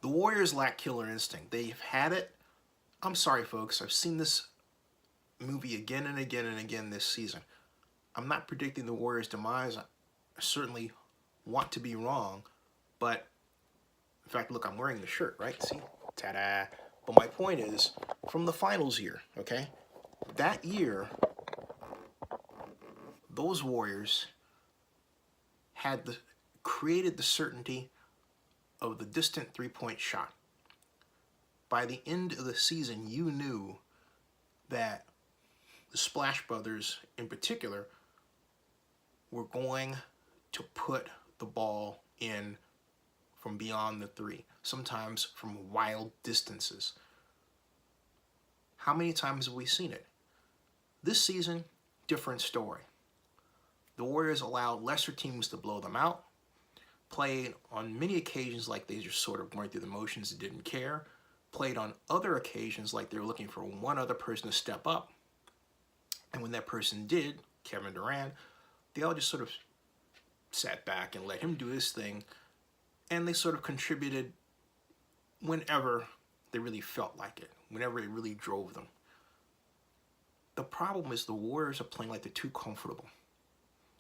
The Warriors lack killer instinct. They've had it. I'm sorry, folks. I've seen this movie again and again and again this season. I'm not predicting the Warriors' demise. I certainly want to be wrong, but in fact, look, I'm wearing the shirt, right? See? Ta-da! But my point is, from the finals year, okay? That year, those Warriors had created the certainty of the distant three-point shot. By the end of the season, you knew that the Splash Brothers, in particular, were going to put the ball in from beyond the three, sometimes from wild distances. How many times have we seen it? This season, different story. The Warriors allowed lesser teams to blow them out, played on many occasions like they just sort of went through the motions and didn't care, played on other occasions like they were looking for one other person to step up. And when that person did, Kevin Durant, they all just sort of sat back and let him do his thing, and they sort of contributed whenever they really felt like it, whenever it really drove them. The problem is the Warriors are playing like they're too comfortable.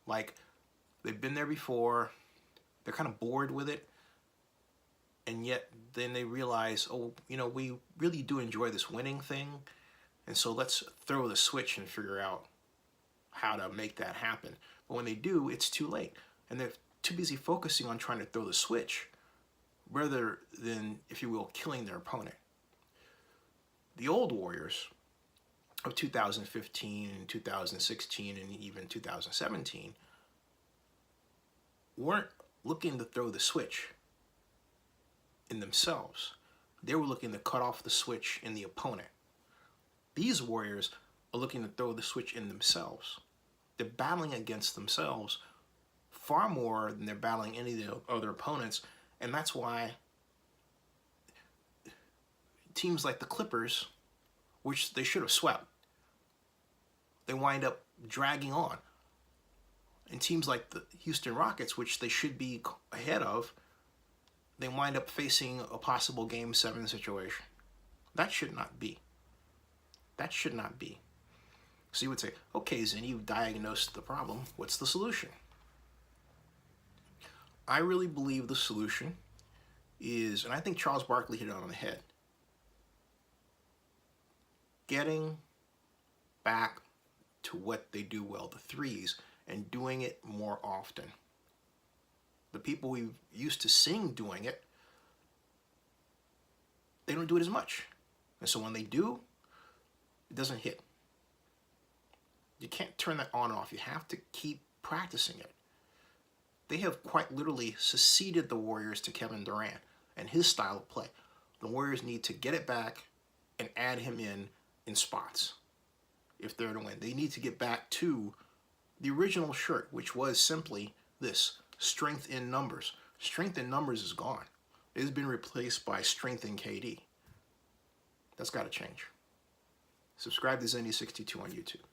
Like they've been there before, they're kind of bored with it, and yet then they realize, oh, you know, we really do enjoy this winning thing, and so let's throw the switch and figure out how to make that happen. But when they do, it's too late, and they're too busy focusing on trying to throw the switch rather than, if you will, killing their opponent. The old Warriors of 2015 and 2016 and even 2017 weren't looking to throw the switch in themselves. They were looking to cut off the switch in the opponent. These Warriors are looking to throw the switch in themselves. They're battling against themselves far more than they're battling any of the other opponents, and that's why teams like the Clippers, which they should have swept, they wind up dragging on. And teams like the Houston Rockets, which they should be ahead of, they wind up facing a possible Game 7 situation. That should not be. That should not be. So you would say, okay, Zen, you've diagnosed the problem. What's the solution? I really believe the solution is, and I think Charles Barkley hit it on the head, getting back to what they do well, the threes, and doing it more often. The people we used to seeing doing it, they don't do it as much. And so when they do, it doesn't hit. You can't turn that on and off. You have to keep practicing it. They have quite literally succeeded the Warriors to Kevin Durant and his style of play. The Warriors need to get it back and add him in spots if they're to win. They need to get back to the original shirt, which was simply this: strength in numbers. Strength in numbers is gone. It has been replaced by strength in KD. That's got to change. Subscribe to Zenny62 on YouTube.